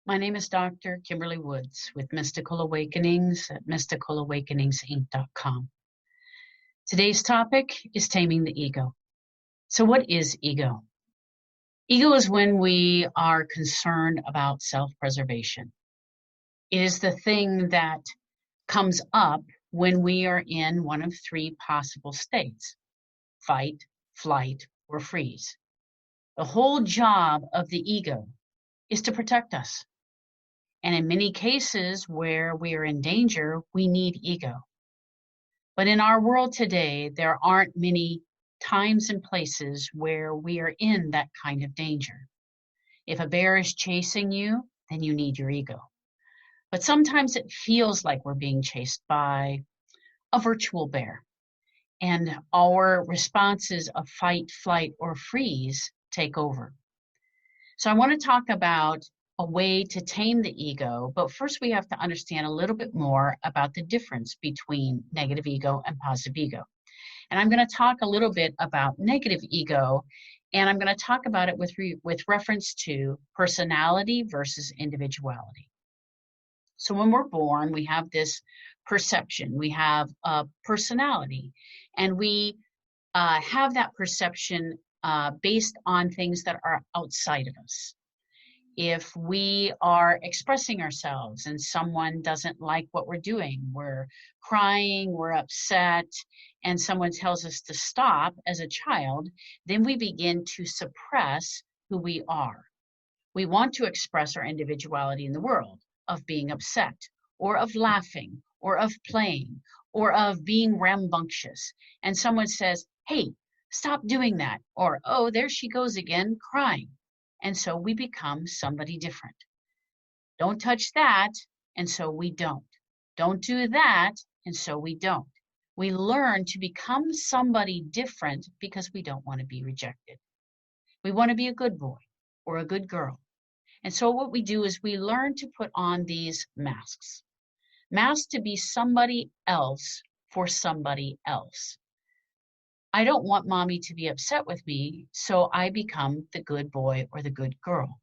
My name is Dr. Kimberlee Woods with Mystical Awakenings at MysticalAwakeningsInc.com. Today's topic is taming the ego. So what is ego? Ego is when we are concerned about self-preservation. It is the thing that comes up when we are in one of three possible states: fight, flight, or freeze. The whole job of the ego is to protect us. And in many cases where we are in danger, we need ego. But in our world today, there aren't many times and places where we are in that kind of danger. If a bear is chasing you, then you need your ego. But sometimes it feels like we're being chased by a virtual bear, and our responses of fight, flight, or freeze take over. So I want to talk about a way to tame the ego, but first we have to understand a little bit more about the difference between negative ego and positive ego. And I'm going to talk a little bit about negative ego, and I'm going to talk about it with reference to personality versus individuality. So when we're born, we have this perception, we have a personality, and we have that perception based on things that are outside of us. If we are expressing ourselves and someone doesn't like what we're doing, we're crying, we're upset, and someone tells us to stop as a child, then we begin to suppress who we are. We want to express our individuality in the world of being upset, or of laughing, or of playing, or of being rambunctious. And someone says, hey, stop doing that. Or, oh, there she goes again, crying. And so we become somebody different. Don't touch that, and so we don't. Don't do that, and so we don't. We learn to become somebody different because we don't want to be rejected. We want to be a good boy or a good girl. And so what we do is we learn to put on these masks. Masks to be somebody else for somebody else. I don't want mommy to be upset with me, so I become the good boy or the good girl.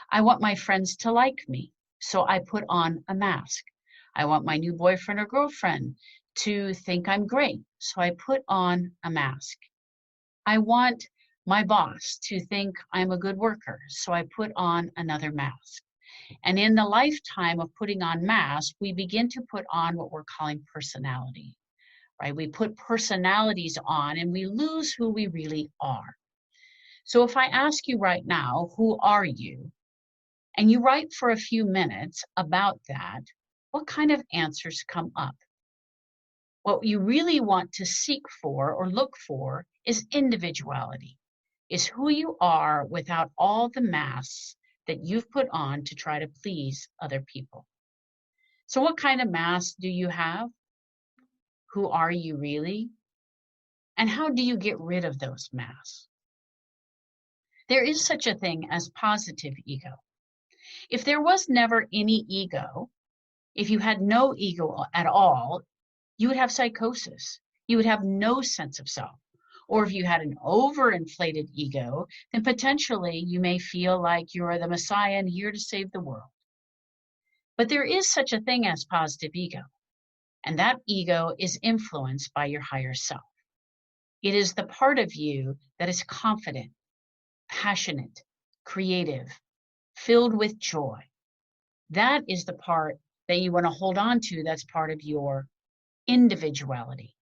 I want my friends to like me, so I put on a mask. I want my new boyfriend or girlfriend to think I'm great, so I put on a mask. I want my boss to think I'm a good worker, so I put on another mask. And in the lifetime of putting on masks, we begin to put on what we're calling personality. Right? We put personalities on and we lose who we really are. So if I ask you right now, who are you? And you write for a few minutes about that, what kind of answers come up? What you really want to seek for or look for is individuality, is who you are without all the masks that you've put on to try to please other people. So what kind of masks do you have? Who are you really? And how do you get rid of those masks? There is such a thing as positive ego. If there was never any ego, if you had no ego at all, you would have psychosis. You would have no sense of self. Or if you had an overinflated ego, then potentially you may feel like you're the Messiah and here to save the world. But there is such a thing as positive ego. And that ego is influenced by your higher self. It is the part of you that is confident, passionate, creative, filled with joy. That is the part that you want to hold on to that's part of your individuality.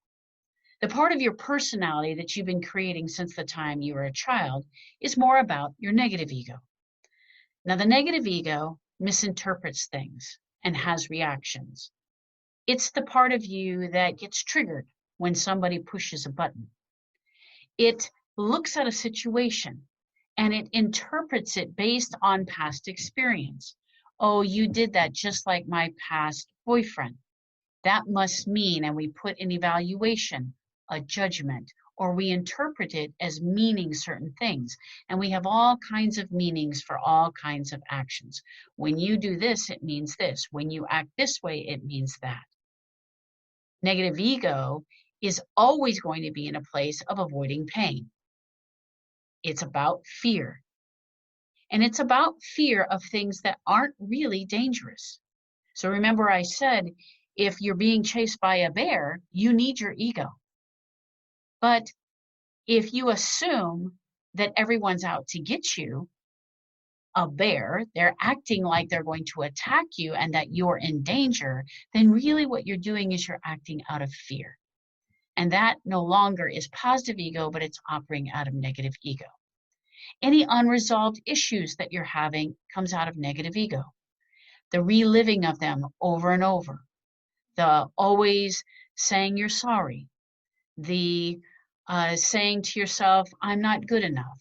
The part of your personality that you've been creating since the time you were a child is more about your negative ego. Now, the negative ego misinterprets things and has reactions. It's the part of you that gets triggered when somebody pushes a button. It looks at a situation and it interprets it based on past experience. Oh, you did that just like my past boyfriend. That must mean, and we put an evaluation, a judgment, or we interpret it as meaning certain things. And we have all kinds of meanings for all kinds of actions. When you do this, it means this. When you act this way, it means that. Negative ego is always going to be in a place of avoiding pain. It's about fear. And it's about fear of things that aren't really dangerous. So remember I said, if you're being chased by a bear, you need your ego. But if you assume that everyone's out to get you, a bear, they're acting like they're going to attack you and that you're in danger, then really what you're doing is you're acting out of fear. And that no longer is positive ego, but it's operating out of negative ego. Any unresolved issues that you're having comes out of negative ego. The reliving of them over and over, the always saying you're sorry, the saying to yourself, I'm not good enough,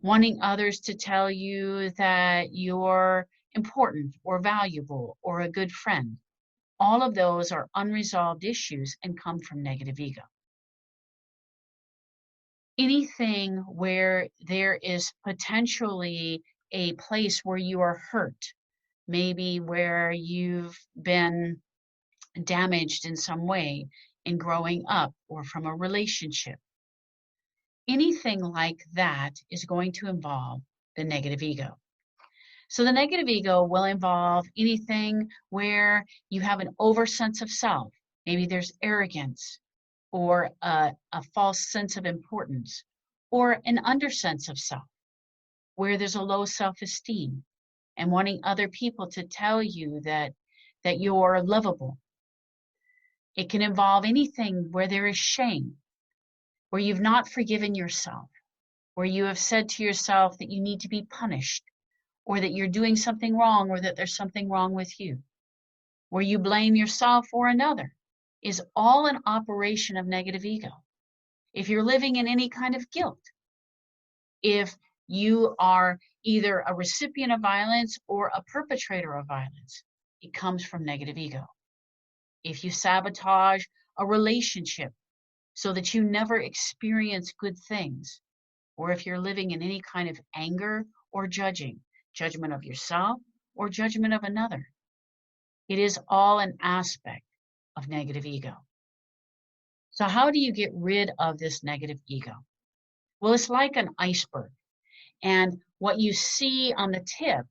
wanting others to tell you that you're important or valuable or a good friend. All of those are unresolved issues and come from negative ego. Anything where there is potentially a place where you are hurt, maybe where you've been damaged in some way in growing up or from a relationship, anything like that is going to involve the negative ego. So the negative ego will involve anything where you have an over sense of self. Maybe there's arrogance or a false sense of importance, or an under sense of self, where there's a low self-esteem and wanting other people to tell you that you're lovable. It can involve anything where there is shame, where you've not forgiven yourself, where you have said to yourself that you need to be punished, or that you're doing something wrong, or that there's something wrong with you, where you blame yourself or another, is all an operation of negative ego. If you're living in any kind of guilt, if you are either a recipient of violence or a perpetrator of violence, it comes from negative ego. If you sabotage a relationship so that you never experience good things, or if you're living in any kind of anger or judgment of yourself or judgment of another, it is all an aspect of negative ego. So how do you get rid of this negative ego? Well, it's like an iceberg. And what you see on the tip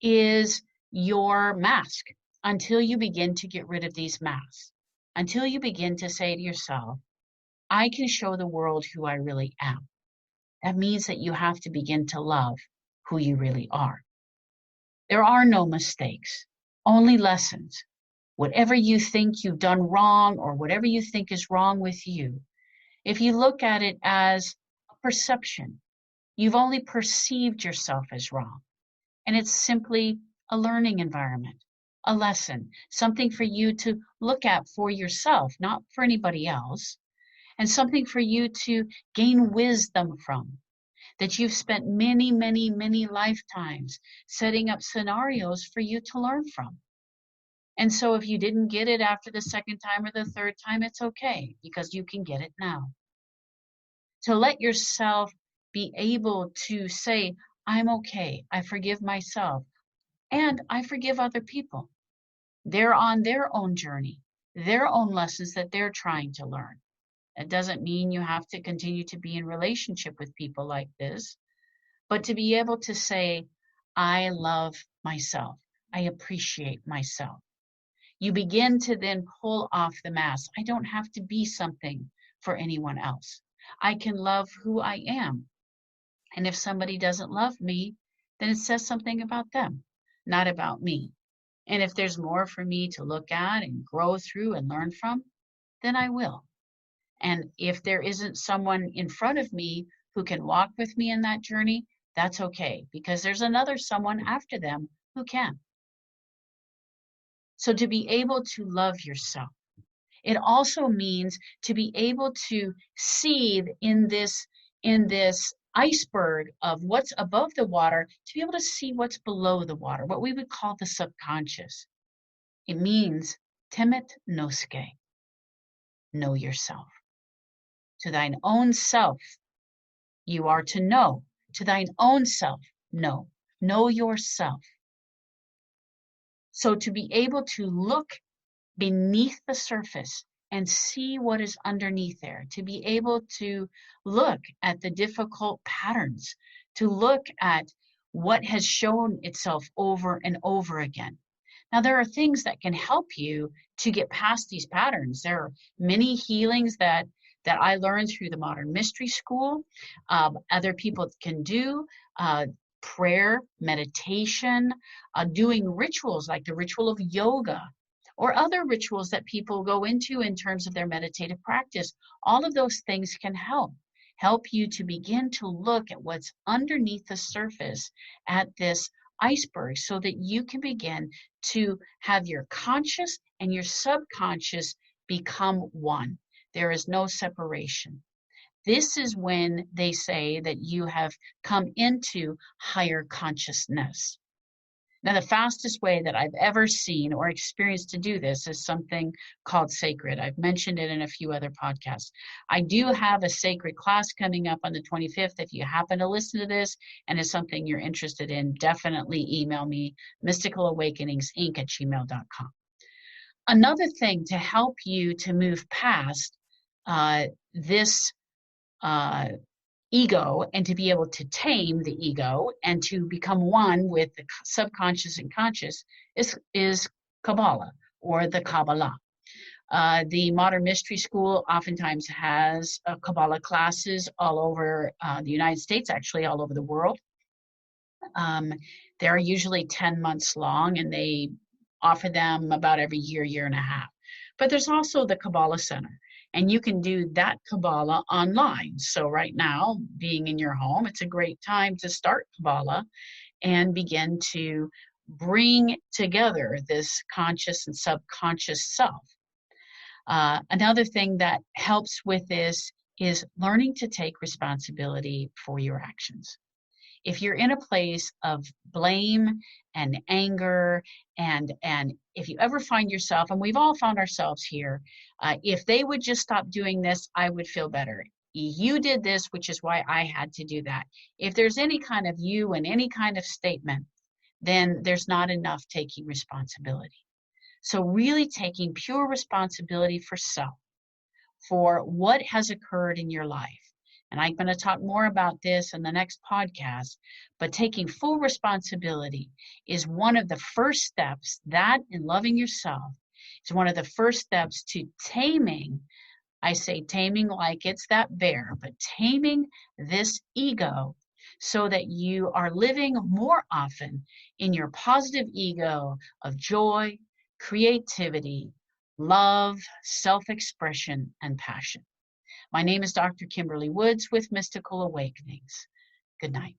is your mask until you begin to get rid of these masks, until you begin to say to yourself, I can show the world who I really am. That means that you have to begin to love who you really are. There are no mistakes, only lessons. Whatever you think you've done wrong or whatever you think is wrong with you, if you look at it as a perception, you've only perceived yourself as wrong. And it's simply a learning environment, a lesson, something for you to look at for yourself, not for anybody else, and something for you to gain wisdom from, that you've spent many, many, many lifetimes setting up scenarios for you to learn from. And so if you didn't get it after the second time or the third time, it's okay, because you can get it now. To let yourself be able to say, I'm okay, I forgive myself, and I forgive other people. They're on their own journey, their own lessons that they're trying to learn. It doesn't mean you have to continue to be in relationship with people like this, but to be able to say, I love myself, I appreciate myself. You begin to then pull off the mask. I don't have to be something for anyone else. I can love who I am. And if somebody doesn't love me, then it says something about them, not about me. And if there's more for me to look at and grow through and learn from, then I will. And if there isn't someone in front of me who can walk with me in that journey, that's okay, because there's another someone after them who can. So to be able to love yourself, it also means to be able to see in this iceberg of what's above the water, to be able to see what's below the water, what we would call the subconscious. It means temet nosce, know yourself. To thine own self, you are to know. To thine own self, know. Know yourself. So to be able to look beneath the surface and see what is underneath there, to be able to look at the difficult patterns, to look at what has shown itself over and over again. Now, there are things that can help you to get past these patterns. There are many healings that I learned through the Modern Mystery School. Other people can do prayer, meditation, doing rituals like the ritual of yoga, or other rituals that people go into in terms of their meditative practice. All of those things can help you to begin to look at what's underneath the surface at this iceberg, so that you can begin to have your conscious and your subconscious become one. There is no separation. This is when they say that you have come into higher consciousness. Now, the fastest way that I've ever seen or experienced to do this is something called sacred. I've mentioned it in a few other podcasts. I do have a sacred class coming up on the 25th. If you happen to listen to this and it's something you're interested in, definitely email me, MysticalAwakeningsInc@gmail.com. Another thing to help you to move past this ego, and to be able to tame the ego and to become one with the subconscious and conscious is Kabbalah, or the Kabbalah. The Modern Mystery School oftentimes has Kabbalah classes all over the United States, actually all over the world. They're usually 10 months long, and they offer them about every year and a half. But there's also the Kabbalah Center, and you can do that Kabbalah online. So right now, being in your home, it's a great time to start Kabbalah and begin to bring together this conscious and subconscious self. Another thing that helps with this is learning to take responsibility for your actions. If you're in a place of blame and anger, and if you ever find yourself, and we've all found ourselves here, if they would just stop doing this, I would feel better. You did this, which is why I had to do that. If there's any kind of you and any kind of statement, then there's not enough taking responsibility. So really taking pure responsibility for self, for what has occurred in your life. And I'm going to talk more about this in the next podcast, but taking full responsibility is one of the first steps. That, in loving yourself, is one of the first steps to taming. I say taming like it's that bear, but taming this ego, so that you are living more often in your positive ego of joy, creativity, love, self-expression, and passion. My name is Dr. Kimberlee Woods with Mystical Awakenings. Good night.